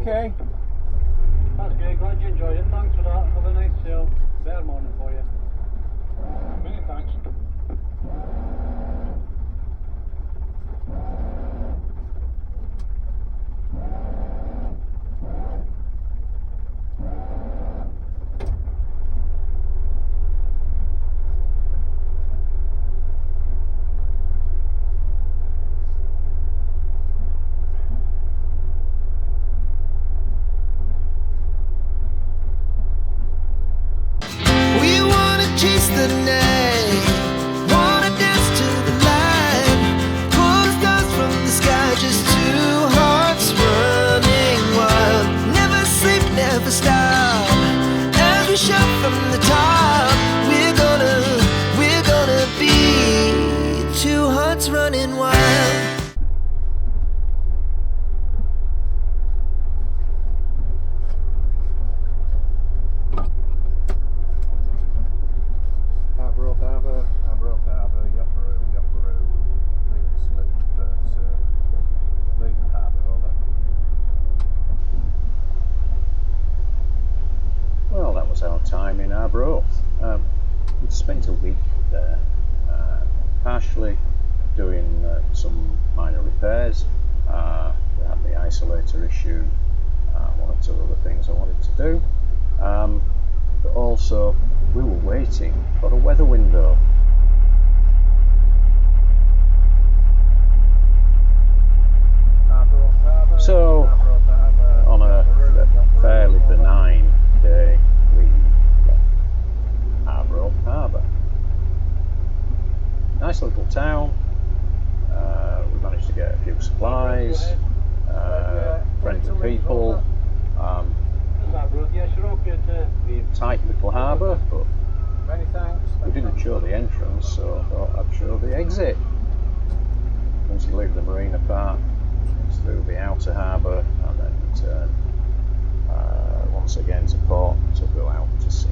okay? That's great, glad you enjoyed it. Thanks for that. Have a nice sail. Better morning for you. Many thanks. We wanna chase the night, wanna dance to the light, pull stars from the sky, just two hearts running wild. Never sleep, never stop, as we shout from the top. We're gonna be two hearts running wild. Arbroath Harbour, Yopperoo, leaving slip, leaving the harbour, over. Well, that was our time in Arbroath. We spent a week there, partially doing some minor repairs. We had the isolator issue, one or two other things I wanted to do. But also we were waiting for a weather window. So on a fairly benign day we left Arbroath Harbour. Nice little town. We managed to get a few supplies, friendly people. Tight little harbour, but we didn't show the entrance, so I thought I'd show the exit. Once you leave the marina park, it's through the outer harbour and then return once again to port to go out to sea.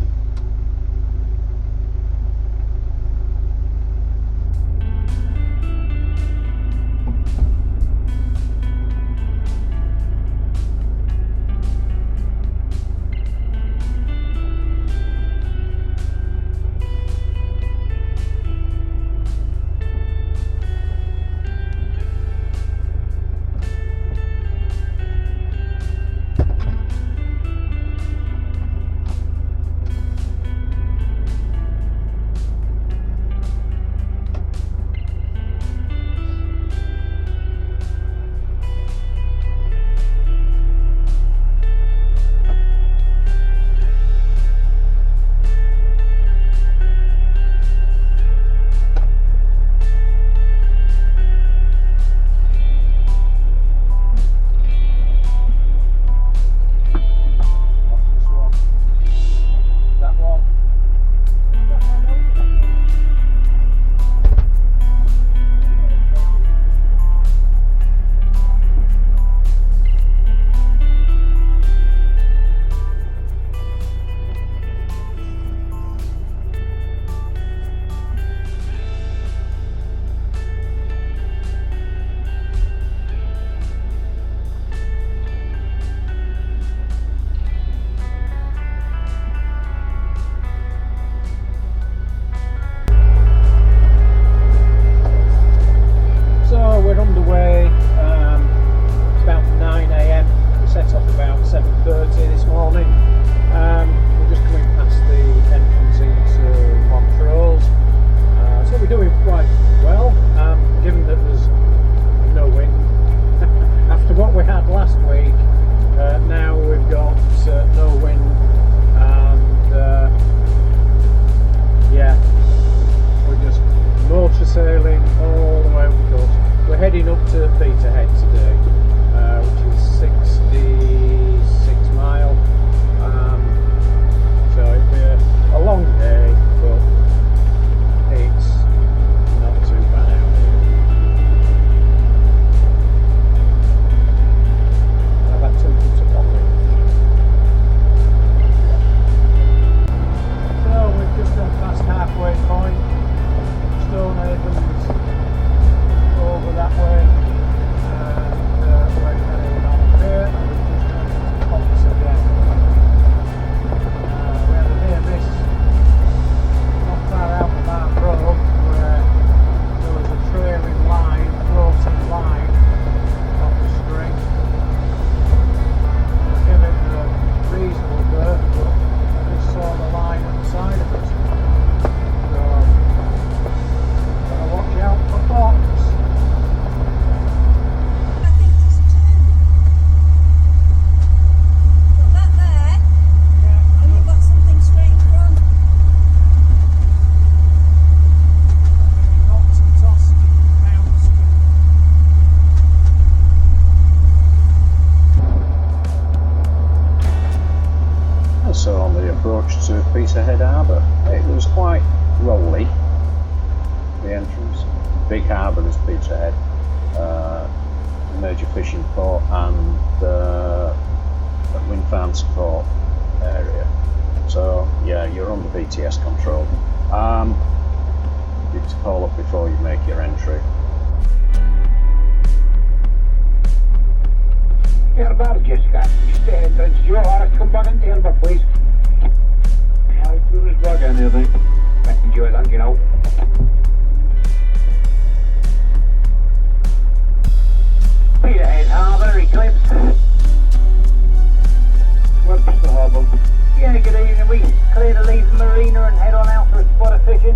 approach to Peterhead Harbour. It was quite rolly, the entrance. Big harbour is Peterhead, major fishing port, and wind farm support area. So yeah, you're under BTS control. You have to call up before you make your entry. About Jessica, just entrance. You're alright, come back in the Elba, please. I feel his bag in here, mate. Let's enjoy that, you know. Peterhead Harbour, Eclipse. What's the harbour? Yeah, good evening. We clear to leave the marina and head on out for a spot of fishing.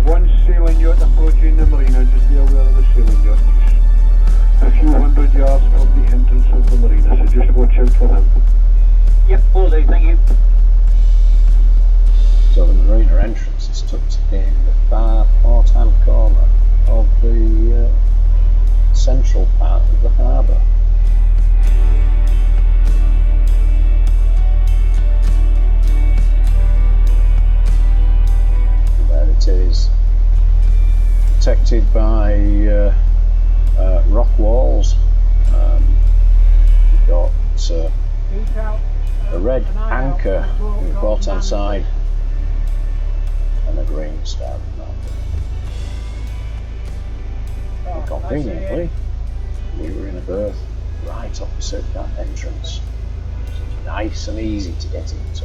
One sailing yacht approaching the marina, just be aware of the sailing yacht. A few hundred yards from the entrance of the marina, so just watch out for them. Yep, will do, thank you. So the marina entrance is tucked in the far port-hand corner of the central part of the harbour. There it is, protected by rock walls. You've got a red anchor on the port-hand side and a green star. And conveniently, we were in a berth right opposite that entrance. So it's nice and easy to get into.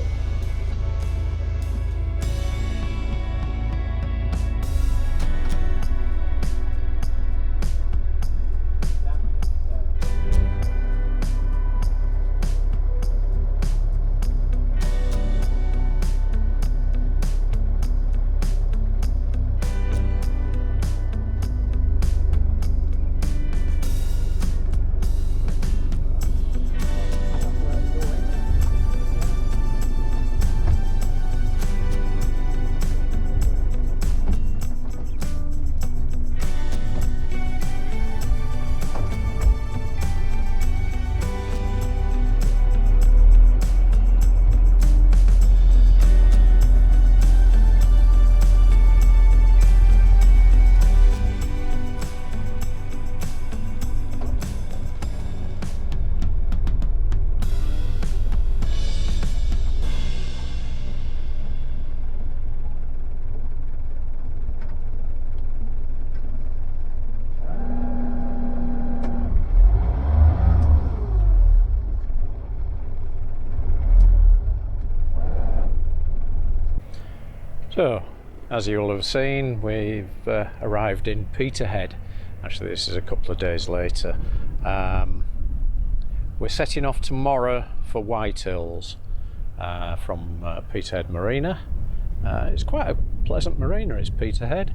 So, as you'll have seen, we've arrived in Peterhead. Actually, this is a couple of days later. We're setting off tomorrow for Whitehills from Peterhead Marina. It's quite a pleasant marina, it's Peterhead.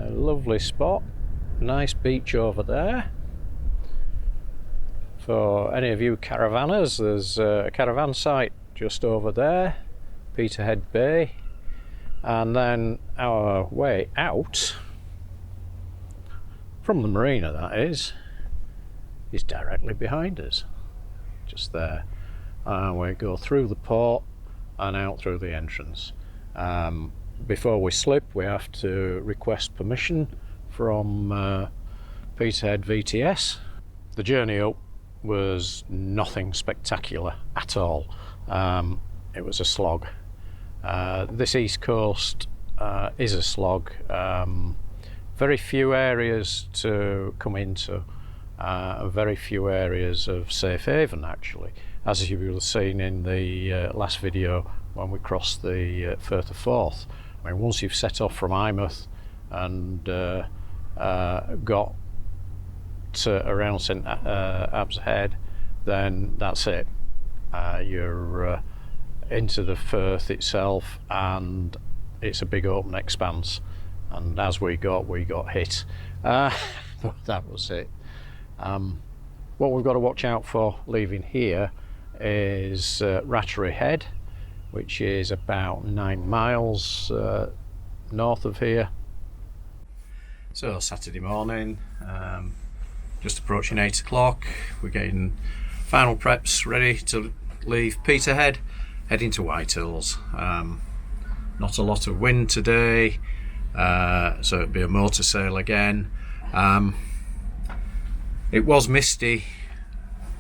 Lovely spot, nice beach over there. For any of you caravanners, there's a caravan site just over there, Peterhead Bay. And then our way out from the marina, that is directly behind us, just there. We go through the port and out through the entrance. Before we slip, we have to request permission from Peterhead VTS. The journey up was nothing spectacular at all. It was a slog. This east coast is a slog. Very few areas to come into, very few areas of safe haven actually, as you will have seen in the last video when we crossed the Firth of Forth. I mean, once you've set off from Plymouth and got to around St Abbs Head, then that's it. You're into the Firth itself, and it's a big open expanse, and as we got hit, but that was it. What we've got to watch out for leaving here is Rattery Head, which is about 9 miles north of here. So Saturday morning, just approaching 8 o'clock, we're getting final preps ready to leave Peterhead. heading to Whitehills. Not a lot of wind today, so it'll be a motor sail again. It was misty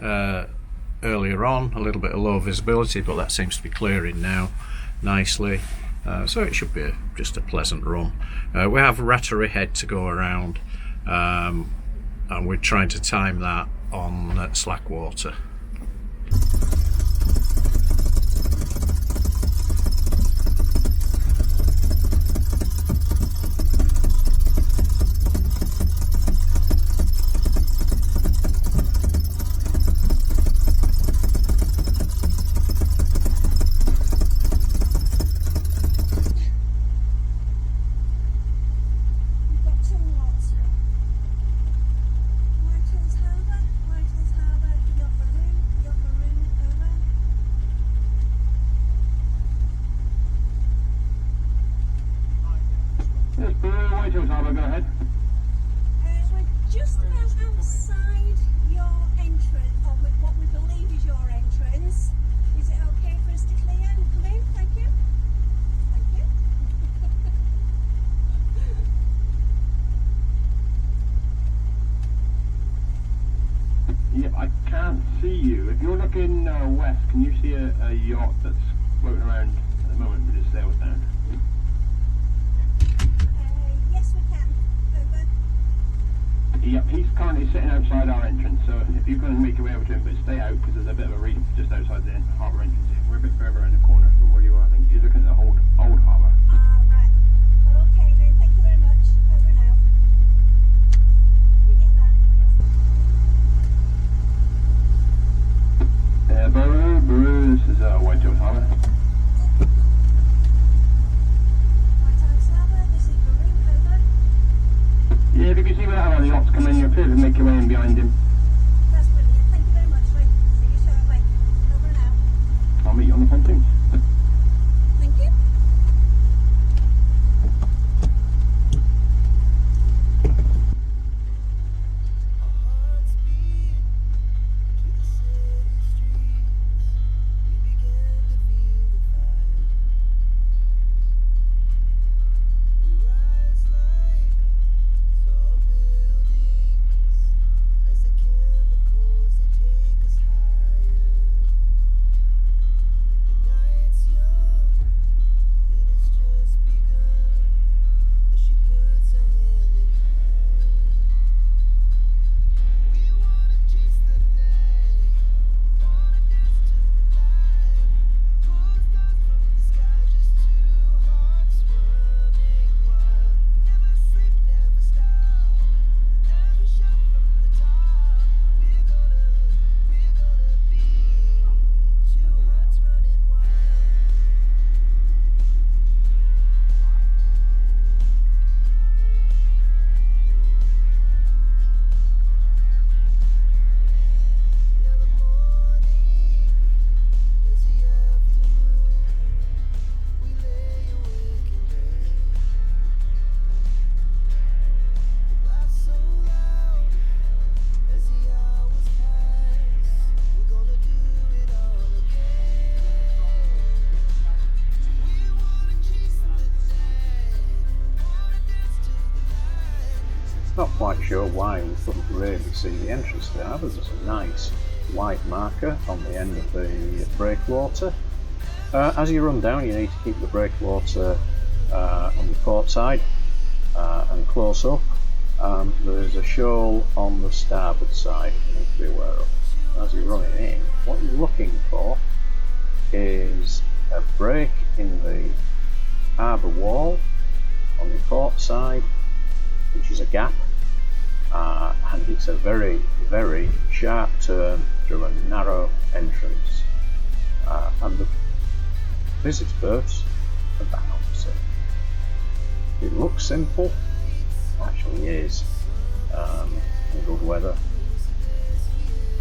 earlier on, a little bit of low visibility, but that seems to be clearing now nicely. So it should be just a pleasant run. We have Rattery Head to go around, and we're trying to time that on slack water. Whitehills Harbour, go ahead. We're just about outside your entrance, or what we believe is your entrance. Is it okay for us to clear and come in? Thank you. Thank you. Yeah, I can't see you. If you're looking west, can you see a yacht that's floating around at the moment with its sails down? Yes, we can. Over. Yep, he's currently sitting outside our entrance, so if you can make your way over to him, but stay out because there's a bit of a reef just outside the harbour entrance here. We're a bit further around the corner from where you are. I think you're looking at the old harbour. Right. Well, okay then. Thank you very much. Over and out. You get that? Baru, this is Whitehills Harbour. Whitehills Harbour. This is Baru. Over. Yeah, if you can see where that the yacht's coming, you're clear to make your way in behind him. That's brilliant. Thank you very much, Lee. See you shortly. Over and out. I'll meet you on the pontoons. Thank you. Not quite sure why we couldn't really see the entrance to the harbour. There's a nice white marker on the end of the breakwater. As you run down, you need to keep the breakwater on the port side and close up. There's a shoal on the starboard side you need to be aware of. As you're running in, what you're looking for is a break in the harbour wall on the port side, which is a gap, and it's a very, very sharp turn through a narrow entrance, and the visitor berths are that opposite. It looks simple, actually is, in good weather,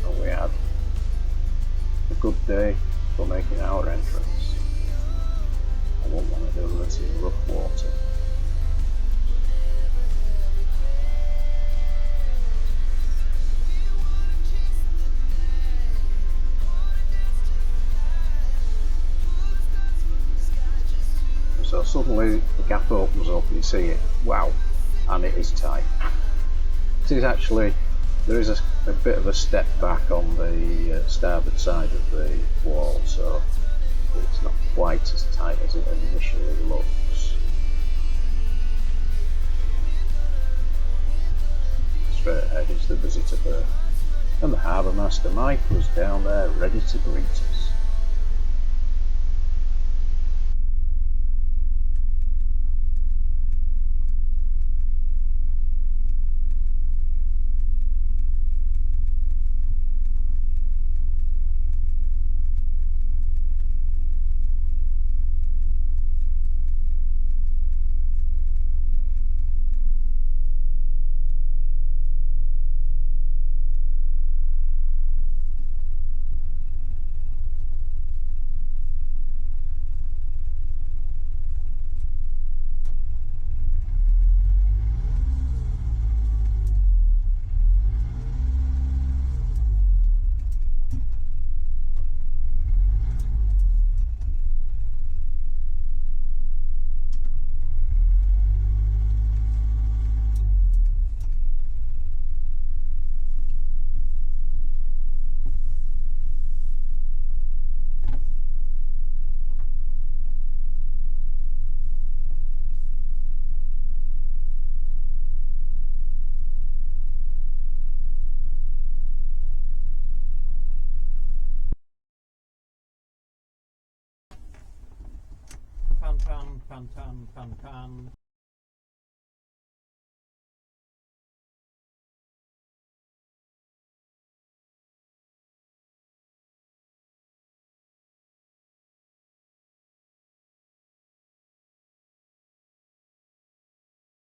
and we had a good day for making our entrance. I won't want to do this in rough water. So suddenly the gap opens up, you see it, wow, and it is tight. It is actually, there is a bit of a step back on the starboard side of the wall, so it's not quite as tight as it initially looks. Straight ahead is the visitor berth, and the harbour master Mike was down there ready to greet us. Pan, pan, pan, pan, pan, pan.